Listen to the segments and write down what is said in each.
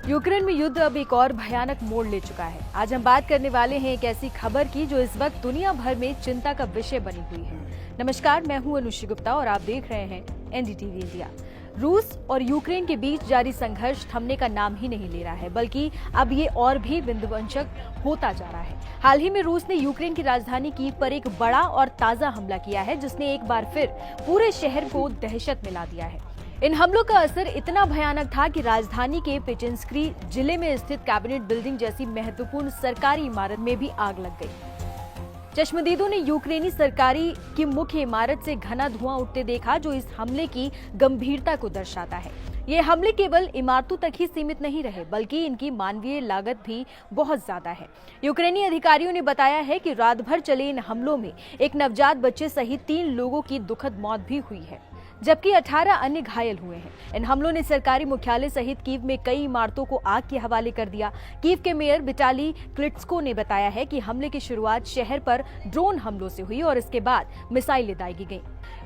Ukraine में युद्ध अब एक और भयानक मोड़ ले चुका है। आज हम बात करने वाले हैं एक ऐसी खबर की जो इस वक्त दुनिया भर में चिंता का विषय बनी हुई है। नमस्कार, मैं हूं अनुश्री गुप्ता और आप देख रहे हैं एनडीटीवी इंडिया। रूस और यूक्रेन के बीच जारी संघर्ष थमने का नाम ही नहीं ले रहा है, बल्कि अब ये और भी विध्वंसक होता जा रहा है। हाल ही में रूस ने यूक्रेन की राजधानी कीव पर एक बड़ा और ताजा हमला किया है, जिसने एक बार फिर पूरे शहर को दहशत में ला दिया है। इन हमलों का असर इतना भयानक था कि राजधानी के पेचेंस्की जिले में स्थित कैबिनेट बिल्डिंग जैसी महत्वपूर्ण सरकारी इमारत में भी आग लग गई। चश्मदीदों ने यूक्रेनी सरकारी की मुख्य इमारत से घना धुआं उठते देखा, जो इस हमले की गंभीरता को दर्शाता है। ये हमले केवल इमारतों तक ही सीमित नहीं रहे, बल्कि इनकी मानवीय लागत भी बहुत ज्यादा है। यूक्रेनी अधिकारियों ने बताया है कि रात भर चले इन हमलों में एक नवजात बच्चे सहित 3 लोगों की दुखद मौत भी हुई है, जबकि 18 अन्य घायल हुए हैं। इन हमलों ने सरकारी मुख्यालय सहित कीव में कई इमारतों को आग के हवाले कर दिया। कीव के मेयर विटाली क्लिट्स्को ने बताया है कि हमले की शुरुआत शहर पर ड्रोन हमलों से हुई और इसके बाद मिसाइलें दागी गईं।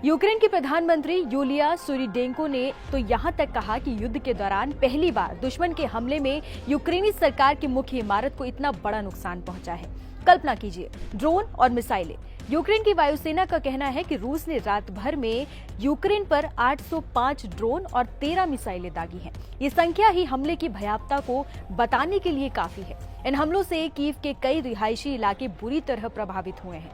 यूक्रेन की प्रधानमंत्री यूलिया सुरीडेंको ने तो यहां तक कहा कि युद्ध के दौरान पहली बार दुश्मन के हमले में यूक्रेनी सरकार की मुख्य इमारत को इतना बड़ा नुकसान पहुंचा है। कल्पना कीजिए, ड्रोन और मिसाइलें। यूक्रेन की वायुसेना का कहना है कि रूस ने रात भर में यूक्रेन पर 805 ड्रोन और 13 मिसाइलें दागी हैं। ये संख्या ही हमले की भयावहता को बताने के लिए काफी है। इन हमलों से कीव के कई रिहायशी इलाके बुरी तरह प्रभावित हुए हैं।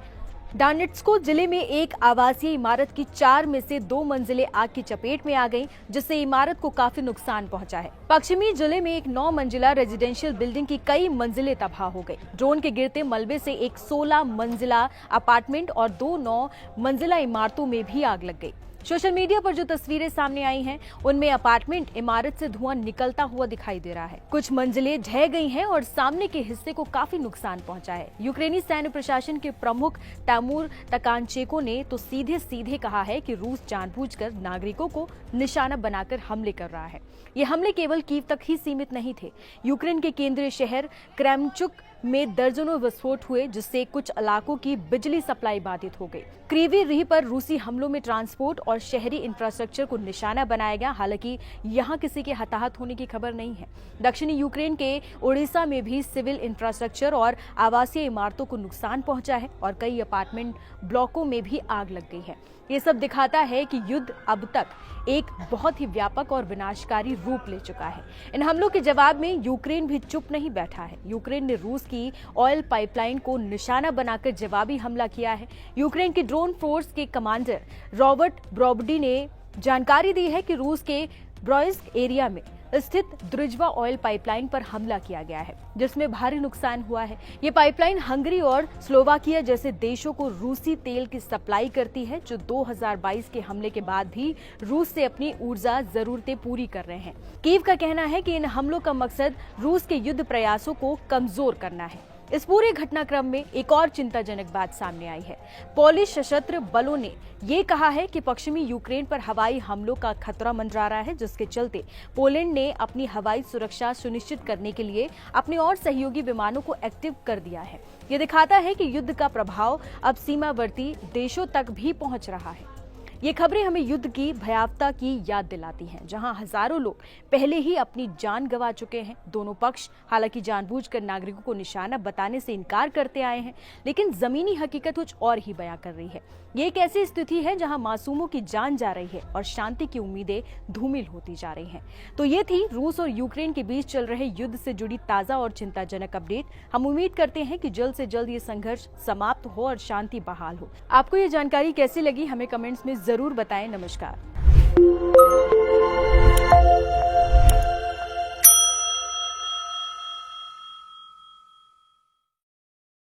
डोनेत्स्क जिले में एक आवासीय इमारत की 4 में से 2 मंजिलें आग की चपेट में आ गईं, जिससे इमारत को काफी नुकसान पहुंचा है। पश्चिमी जिले में एक 9 मंजिला रेजिडेंशियल बिल्डिंग की कई मंजिलें तबाह हो गई। ड्रोन के गिरते मलबे से एक 16 मंजिला अपार्टमेंट और 2 9 मंजिला इमारतों में भी आग लग गई। सोशल मीडिया पर जो तस्वीरें सामने आई हैं, उनमें अपार्टमेंट इमारत से धुआं निकलता हुआ दिखाई दे रहा है। कुछ मंजिलें ढह गई हैं और सामने के हिस्से को काफी नुकसान पहुंचा है। यूक्रेनी सैन्य प्रशासन के प्रमुख तैमूर तकांचेको ने तो सीधे कहा है कि रूस जानबूझकर नागरिकों को निशाना बनाकर हमले कर रहा है। ये हमले केवल कीव तक ही सीमित नहीं थे। यूक्रेन के केंद्रीय शहर क्रेमचुक में दर्जनों विस्फोट हुए, जिससे कुछ इलाकों की बिजली सप्लाई बाधित हो गई। क्रीवी रीह पर रूसी हमलों में ट्रांसपोर्ट और शहरी इंफ्रास्ट्रक्चर को निशाना बनाया गया। हालांकि यहां किसी के हताहत होने की खबर नहीं है। दक्षिणी यूक्रेन के ओडिशा में भी सिविल इंफ्रास्ट्रक्चर और आवासीय इमारतों को नुकसान पहुंचा है और कई अपार्टमेंट ब्लॉकों में भी आग लग गई है। ये सब दिखाता है कि युद्ध अब तक एक बहुत ही व्यापक और विनाशकारी रूप ले चुका है। इन हमलों के जवाब में यूक्रेन भी चुप नहीं बैठा है। यूक्रेन ने रूस की ऑयल पाइपलाइन को निशाना बनाकर जवाबी हमला किया है। यूक्रेन की ड्रोन फोर्स के कमांडर रॉबर्ट ब्रोबडी ने जानकारी दी है कि रूस के ब्रोइस्क एरिया में स्थित द्रुजवा ऑयल पाइपलाइन पर हमला किया गया है, जिसमें भारी नुकसान हुआ है। ये पाइपलाइन हंगरी और स्लोवाकिया जैसे देशों को रूसी तेल की सप्लाई करती है, जो 2022 के हमले के बाद भी रूस से अपनी ऊर्जा जरूरतें पूरी कर रहे हैं। कीव का कहना है कि इन हमलों का मकसद रूस के युद्ध प्रयासों को कमजोर करना है। इस पूरे घटनाक्रम में एक और चिंताजनक बात सामने आई है। पोलिश सशस्त्र बलों ने ये कहा है कि पश्चिमी यूक्रेन पर हवाई हमलों का खतरा मंडरा रहा है, जिसके चलते पोलैंड ने अपनी हवाई सुरक्षा सुनिश्चित करने के लिए अपने और सहयोगी विमानों को एक्टिव कर दिया है। ये दिखाता है कि युद्ध का प्रभाव अब सीमावर्ती देशों तक भी पहुंच रहा है। ये खबरें हमें युद्ध की भयावहता की याद दिलाती हैं, जहां हजारों लोग पहले ही अपनी जान गंवा चुके हैं। दोनों पक्ष हालांकि जानबूझकर नागरिकों को निशाना बताने से इनकार करते आए हैं, लेकिन जमीनी हकीकत कुछ और ही बयां कर रही है। ये एक ऐसी स्थिति है जहां मासूमों की जान जा रही है और शांति की उम्मीदें धूमिल होती जा रही हैं। तो ये थी रूस और यूक्रेन के बीच चल रहे युद्ध से जुड़ी ताजा और चिंताजनक अपडेट। हम उम्मीद करते हैं कि जल्द से जल्द ये संघर्ष समाप्त हो और शांति बहाल हो। आपको ये जानकारी कैसी लगी, हमें कमेंट्स में जरूर बताएं। नमस्कार।